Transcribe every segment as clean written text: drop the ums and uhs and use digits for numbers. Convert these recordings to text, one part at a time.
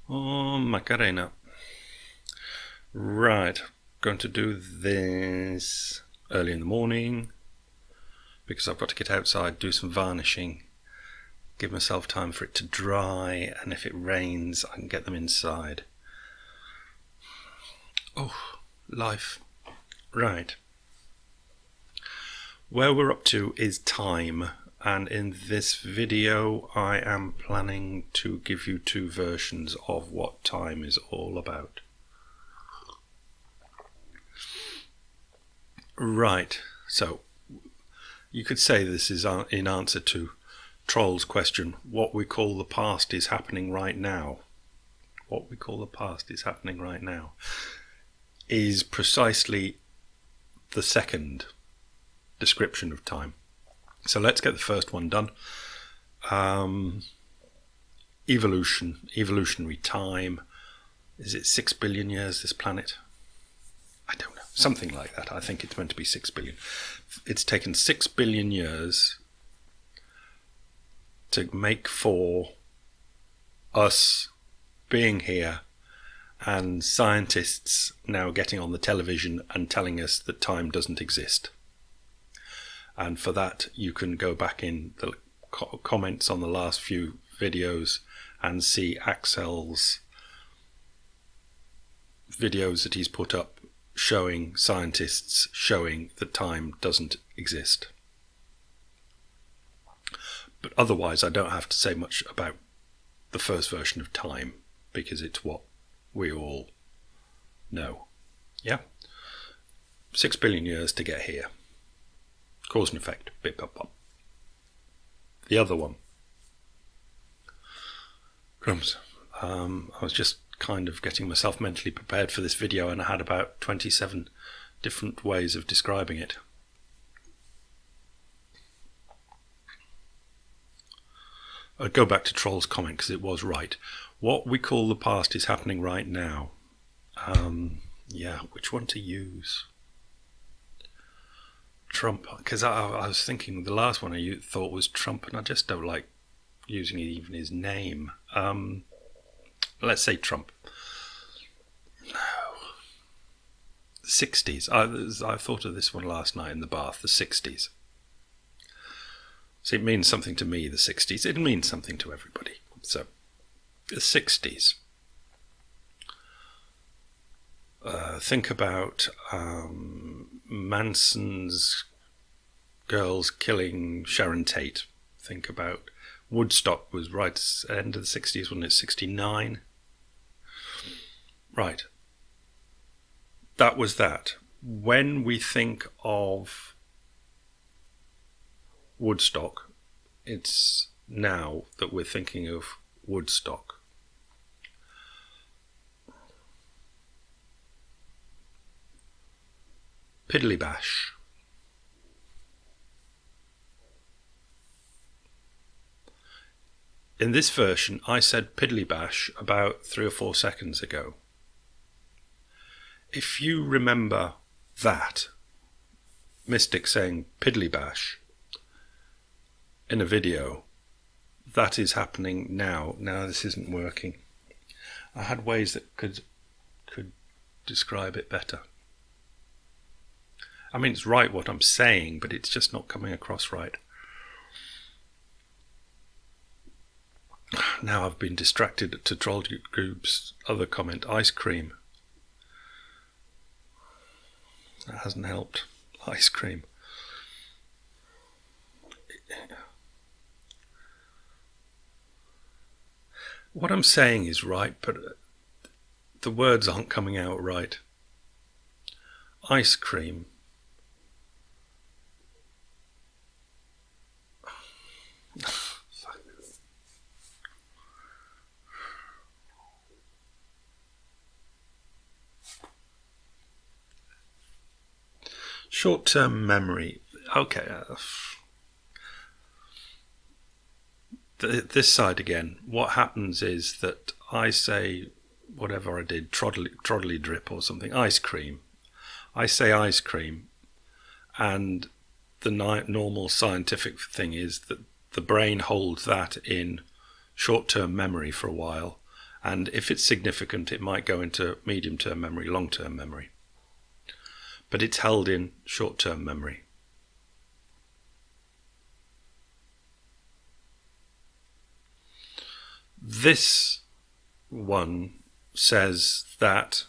Oh, Macarena. Right, going to do this early in the morning because I've got to get outside, do some varnishing, give myself time for it to dry, and if it rains, I can get them inside. Oh, life. Right. Where we're up to is time, and in this video I am planning to give you two versions of what time is all about. Right, so you could say this is in answer to Troll's question, what we call the past is happening right now. What we call the past is happening right now is precisely the second description of time. So let's get the first one done. Evolutionary time. Is it 6 billion years, this planet? I don't know. Something like that. I think it's meant to be 6 billion. It's taken 6 billion years to make for us being here and scientists now getting on the television and telling us that time doesn't exist. And for that, you can go back in the comments on the last few videos and see Axel's videos that he's put up showing scientists showing that time doesn't exist. But otherwise, I don't have to say much about the first version of time because it's what we all know. Yeah? 6 billion years to get here. Cause and effect. Bip, bop, bop. The other one. Crumbs. I was just kind of getting myself mentally prepared for this video and I had about 27 different ways of describing it. I'd go back to Troll's comment because it was right. What we call the past is happening right now. Yeah, which one to use? Trump, because I was thinking the last one I thought was Trump and I just don't like using even his name. Let's say Trump. No. 60s. I thought of this one last night in the bath, the 60s. So it means something to me, the 60s. It means something to everybody. So, the 60s. Think about Manson's girls killing Sharon Tate. Think about Woodstock was right at the end of the 60s, wasn't it? 69. Right. That was that. When we think of Woodstock, it's now that we're thinking of Woodstock. Piddly bash. In this version, I said piddly bash about 3 or 4 seconds ago. If you remember that, Mystic saying piddly bash in a video, that is happening now. Now this isn't working. I had ways that could describe it better. I mean, it's right what I'm saying, but it's just not coming across right. Now I've been distracted to Troll Group's other comment, ice cream. That hasn't helped. Ice cream. What I'm saying is right, but the words aren't coming out right. Ice cream. Short-term memory. Okay. This side again. What happens is that I say whatever I did, troddly drip or something, ice cream. I say ice cream, and the normal scientific thing is that the brain holds that in short-term memory for a while, And if it's significant, it might go into medium-term memory, long-term memory. But it's held in short-term memory. This one says that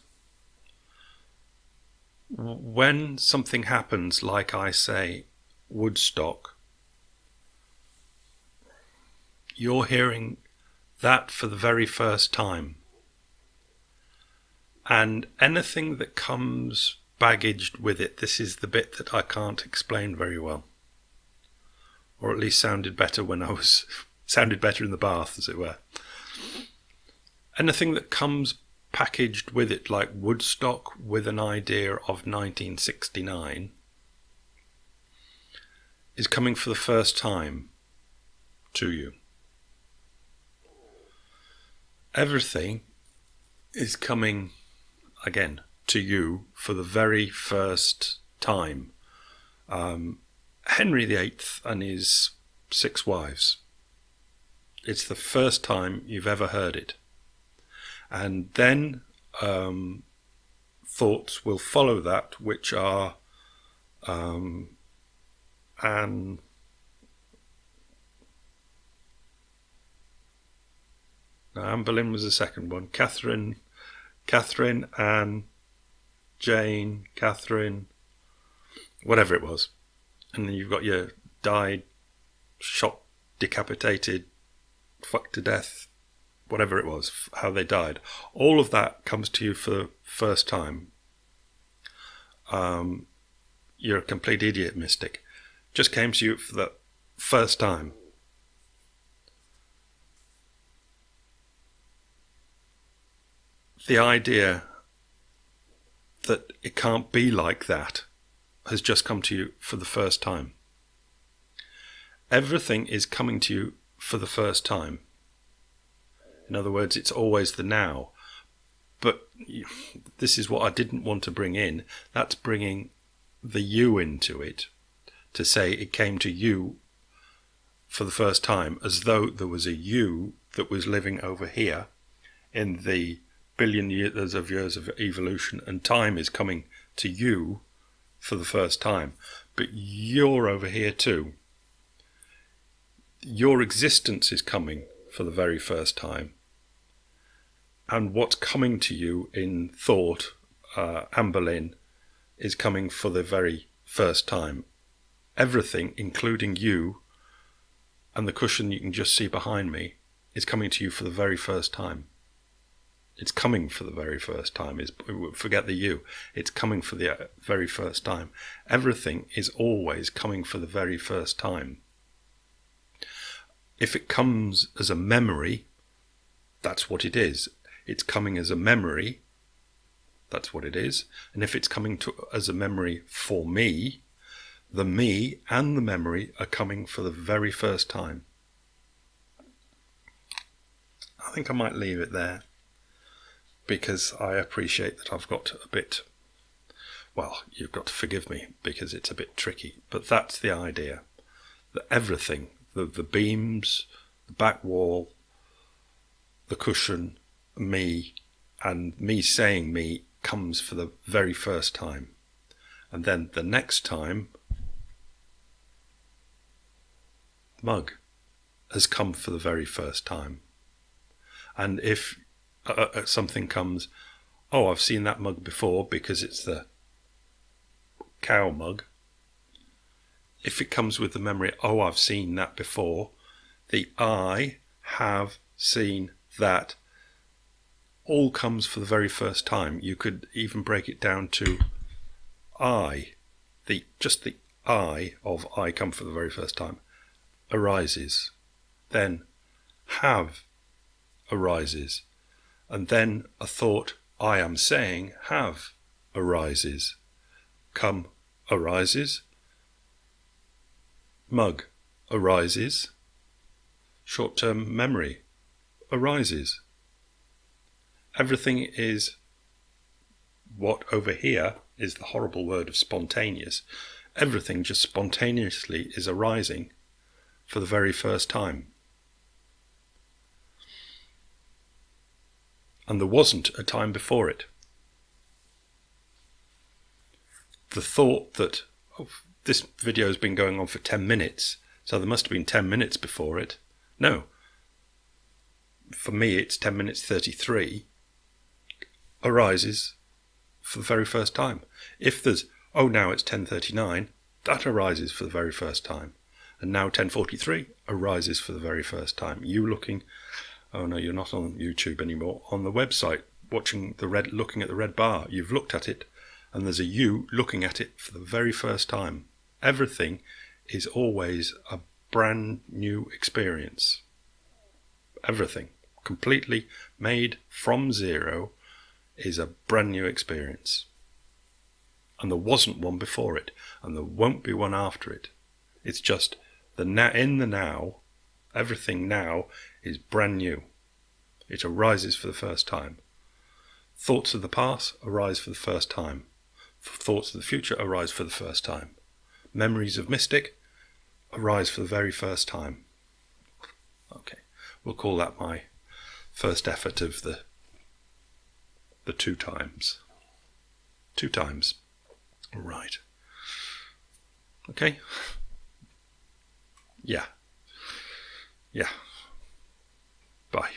when something happens, like I say, Woodstock, you're hearing that for the very first time. And anything that comes baggaged with it, this is the bit that I can't explain very well. Or at least sounded better sounded better in the bath, as it were. Anything that comes packaged with it, like Woodstock with an idea of 1969, is coming for the first time to you. Everything is coming, again, to you for the very first time. Henry VIII and his 6 wives. It's the first time you've ever heard it. And then thoughts will follow that, which are Anne Boleyn was the second one. Catherine, Anne, Jane, Catherine, whatever it was. And then you've got your died, shot, decapitated, fucked to death, whatever it was, how they died. All of that comes to you for the first time. You're a complete idiot, mystic. Just came to you for the first time. The idea that it can't be like that has just come to you for the first time. Everything is coming to you for the first time. In other words, it's always the now. But this is what I didn't want to bring in. That's bringing the you into it, to say it came to you for the first time, as though there was a you that was living over here in the billion years of evolution, and time is coming to you for the first time. But you're over here too. Your existence is coming for the very first time. And what's coming to you in thought, Anne Boleyn, is coming for the very first time. Everything, including you and the cushion you can just see behind me, is coming to you for the very first time. It's coming for the very first time. Forget the you. It's coming for the very first time. Everything is always coming for the very first time. If it comes as a memory, that's what it is. It's coming as a memory, that's what it is. And if it's coming as a memory for me, the me and the memory are coming for the very first time. I think I might leave it there, because I appreciate that I've got a bit, well, you've got to forgive me because it's a bit tricky, but that's the idea. That everything, the beams, the back wall, the cushion, me, and me saying me comes for the very first time. And then the next time, mug has come for the very first time. And if something comes, oh, I've seen that mug before because it's the cow mug. If it comes with the memory, oh, I've seen that before, the I have seen that all comes for the very first time. You could even break it down to I, just the I of I come for the very first time, arises. Then have arises. And then a thought I am saying have arises. Come arises. Mug arises. Short-term memory arises. Everything is what over here is the horrible word of spontaneous. Everything just spontaneously is arising for the very first time. and there wasn't a time before it. The thought that this video has been going on for 10 minutes, so there must have been 10 minutes before it. No. For me, it's 10 minutes 33 arises for the very first time. If there's, oh, now it's 10:39, that arises for the very first time. And now 10:43 arises for the very first time. You looking, oh no, you're not on YouTube anymore, on the website, looking at the red bar. You've looked at it, and there's a you looking at it for the very first time. Everything is always a brand new experience. Everything, completely made from zero, is a brand new experience. And there wasn't one before it, and there won't be one after it. It's just in the now, everything now is brand new. It arises for the first time. Thoughts of the past arise for the first time. Thoughts of the future arise for the first time. Memories of Mystic arise for the very first time. Okay, we'll call that my first effort of the 2 times. 2 times. Right. Okay. Yeah. Bye.